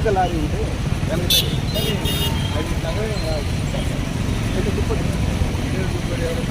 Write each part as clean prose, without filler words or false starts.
పెద్ద లారీ ఉంటే కానీ అది నగరం అయితే దుప్పటి ఎవరు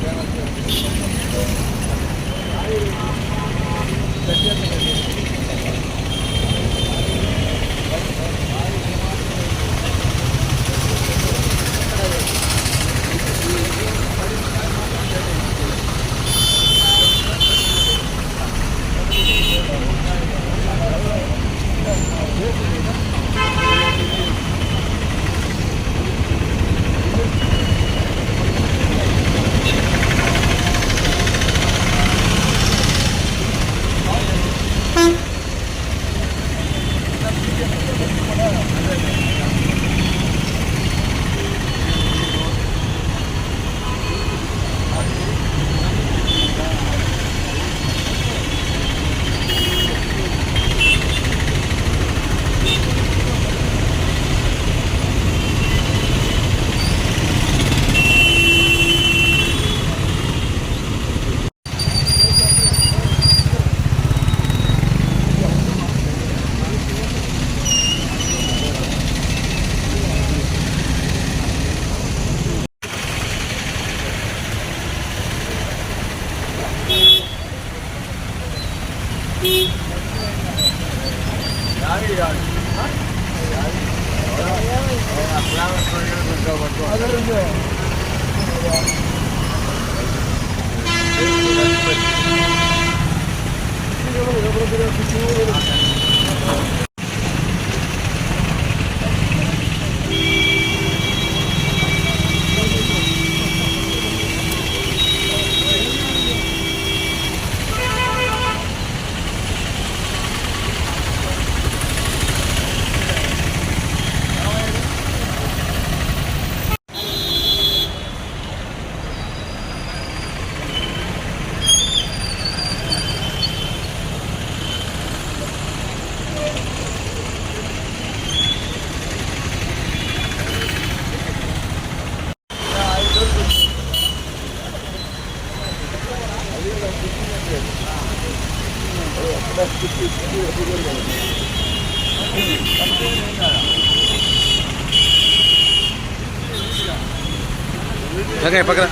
Okay, pagka.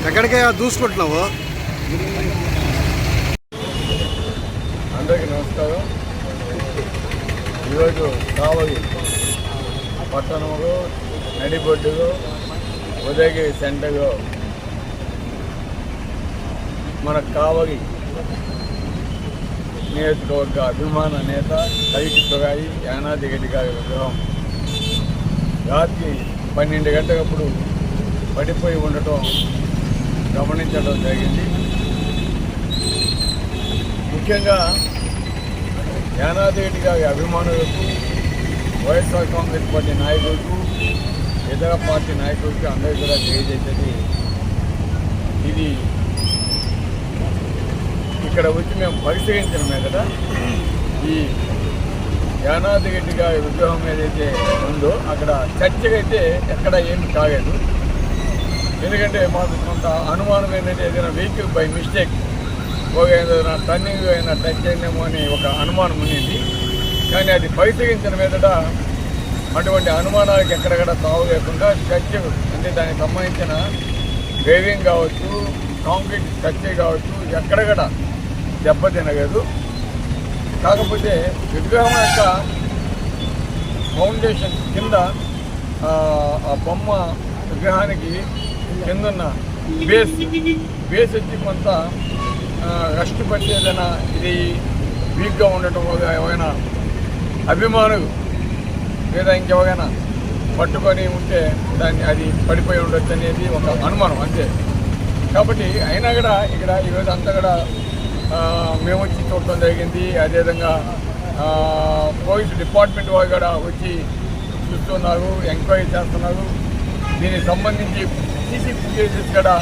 ఎక్కడికే దూసుకుంటున్నావు? అందరికీ నమస్కారం. ఈరోజు కావలి పట్టణంలో నడిబొడ్డులో ఉదయగిరి సెంటర్లో మన కావలి నియోజకవర్గ అభిమాన నేత కవికి తొగాయి యానాది రెడ్డి గారి విగ్రహం రాత్రి 12 గంటలప్పుడు పడిపోయి ఉండటం గమనించడం జరిగింది. ముఖ్యంగా యానాది రెడ్డి గారి అభిమానులకు, వైఎస్ఆర్ కాంగ్రెస్ పార్టీ నాయకులకు, ఇతర పార్టీ నాయకులకు అందరికీ కూడా తెలియజేసేది, ఇది ఇక్కడ వచ్చి మేము పరిశీలించడమే కదా, ఈ యానాది రెడ్డి గారి విగ్రహం ఏదైతే ఉందో అక్కడ చర్చకైతే ఎక్కడ ఏమి కాలేదు. ఎందుకంటే మాకు కొంత అనుమానం ఏంటంటే ఏదైనా వెహికల్ బై మిస్టేక్ ఏదైనా టర్నింగ్ అయినా టచ్ అయిందేమో అని ఒక అనుమానం ఉండింది. కానీ అది పరిశీలించిన మీదట అటువంటి అనుమానాలకు ఎక్కడెక్కడ తావు లేకుండా చర్చ అంటే దానికి సంబంధించిన డ్రైవింగ్ కావచ్చు, కాంక్రీట్ చర్చ కావచ్చు ఎక్కడెక్కడ దెబ్బతినలేదు. కాకపోతే విగ్రహం యొక్క ఫౌండేషన్ కింద ఆ బొమ్మ విగ్రహానికి కిందన్న బేస్ వచ్చి కొంత రస్ట్ పట్టి ఏదైనా ఇది వీక్గా ఉండటం వల్ల ఏమైనా అభిమానులు లేదా ఇంకెవరైనా పట్టుకొని ఉంటే అది పడిపోయి ఉండొచ్చు అనేది ఒక అనుమానం అంతే. కాబట్టి అయినా కూడా ఇక్కడ ఈరోజు అంతా కూడా మేము వచ్చి చూడటం జరిగింది. అదేవిధంగా పోలీస్ డిపార్ట్మెంట్ వాళ్ళు కూడా వచ్చి చూస్తున్నారు, ఎంక్వైరీ చేస్తున్నారు. దీనికి సంబంధించి సీసీ ఫుటేజెస్ కూడా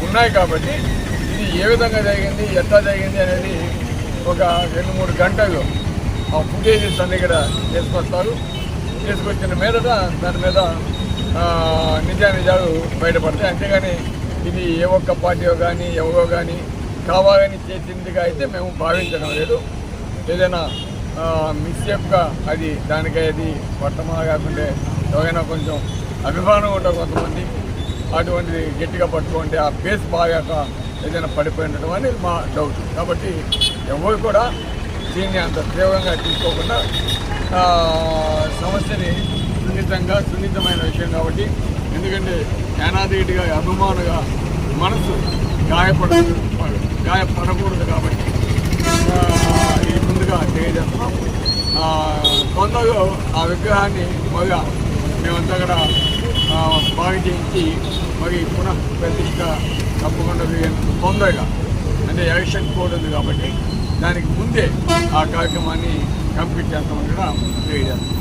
ఉన్నాయి. కాబట్టి ఇది ఏ విధంగా జరిగింది, ఎట్లా జరిగింది అనేది ఒక 2-3 గంటలు ఆ ఫుటేజెస్ అన్ని కూడా తీసుకొచ్చిన మీదట దాని మీద నిజాలు బయటపడతాయి. అంతేగాని ఇది ఏ ఒక్క పార్టీయో కానీ ఎవరో కానీ కావాలని చేసిందిగా అయితే మేము భావించడం లేదు. ఏదైనా మిస్టేక్గా దానికి పట్టమా కాకుండా ఎవరైనా కొంచెం అభిమానం ఉంటారు కొంతమంది, అటువంటిది గట్టిగా పట్టుకుంటే ఆ బేస్ బాగాక ఏదైనా పడిపోయి ఉండటం అనేది మా డౌట్. కాబట్టి ఎవరు కూడా దీన్ని అంత తీవ్రంగా తీసుకోకుండా సమస్యని సున్నితమైన విషయం కాబట్టి, ఎందుకంటే యానాదిగా అభిమానుగా మనసు గాయపడకూడదు కాబట్టి ఇది ముందుగా తెలియజేస్తున్నాం. తొందరగా ఆ విగ్రహాన్ని బాగా మేమంతా కూడా బాగా చేయించి మరి పునః ప్రతిష్ట తప్పకుండా తొందరగా, అంటే ఎలక్షన్ కోడ్ ఉంది కాబట్టి దానికి ముందే ఆ కార్యక్రమాన్ని కంప్లీట్ చేస్తామని కూడా తెలియజేస్తాం.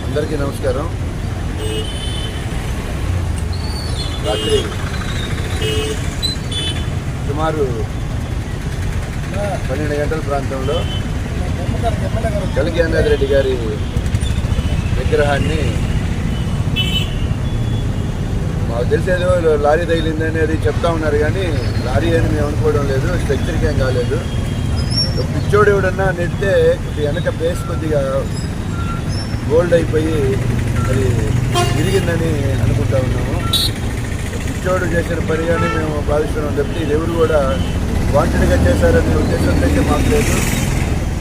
అందరికీ నమస్కారం. రాత్రి సుమారు 12 గంటల ప్రాంతంలో కలిగ్యానాథ్ రెడ్డి గారి విగ్రహాన్ని మాకు తెలిసేదో లారీ తగిలిందని అది చెప్తా ఉన్నారు, కానీ లారీ అని మేము అనుకోవడం లేదు. స్ట్రక్చర్కి ఏం కాలేదు. పిచ్చోడు ఎవడన్నా నెడితే వెనక బేస్ కొద్దిగా గోల్డ్ అయిపోయి అది విరిగిందని అనుకుంటా ఉన్నాము. పిచ్చోడు చేసిన పనిగానే మేము భావిస్తున్నాం తప్పితే ఇది ఎవరు కూడా వాంటెడ్గా చేశారనే ఉద్దేశం అయితే మాకు లేదు.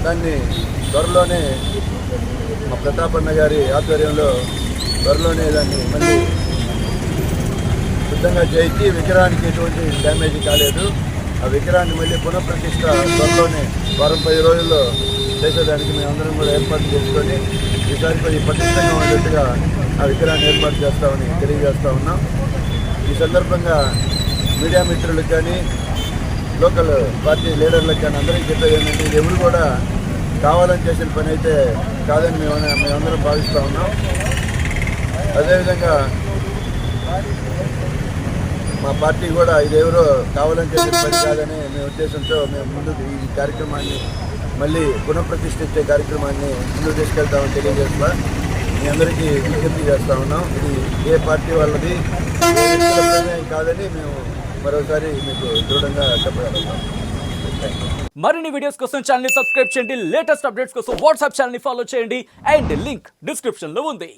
దాన్ని త్వరలోనే మా ప్రతాపన్న గారి ఆధ్వర్యంలో త్వరలోనే దాన్ని మళ్ళీ శుద్ధంగా చేయించి విగ్రహానికి ఎటువంటి డ్యామేజ్ కాలేదు. ఆ విగ్రహాన్ని మళ్ళీ పునఃప్రతిష్ఠ త్వరలోనే 10 రోజుల్లో చేసేదానికి మేమందరం కూడా ఏర్పాటు చేసుకొని ఈసారి కొంచెం పటిష్టంగా ఉండేట్టుగా ఆ విగ్రహాన్ని ఏర్పాటు చేస్తామని తెలియజేస్తూ ఉన్నాం. ఈ సందర్భంగా మీడియా మిత్రులకు కానీ లోకల్ పార్టీ లీడర్లకు కానీ అందరికీ చెప్పేది ఏంటంటే ఇది ఎవరు కూడా కావాలని చేసిన పని అయితే కాదని మేమందరం భావిస్తూ ఉన్నాం. అదేవిధంగా మా పార్టీ కూడా ఇది ఎవరో కావాలని చేసిన పని కాదని మేము ఉద్దేశంతో మేము ముందుకు ఈ కార్యక్రమాన్ని మళ్ళీ పునఃప్రతిష్ఠించే కార్యక్రమాన్ని ముందుకు తీసుకెళ్తామని తెలియజేస్తా మీ అందరికీ విజ్ఞప్తి చేస్తూ ఉన్నాం. ఇది ఏ పార్టీ వాళ్ళది కాదని మేము మరోసారి మీకు దృఢంగా చెప్పగలుగుతాం. మరిన్ని వీడియోస్ కోసం ఛానల్ ని సబ్స్క్రైబ్ చేయండి. లేటెస్ట్ అప్డేట్స్ కోసం వాట్సాప్ ఛానల్ ని ఫాలో చేయండి. అండ్ లింక్ డిస్క్రిప్షన్ లో ఉంది.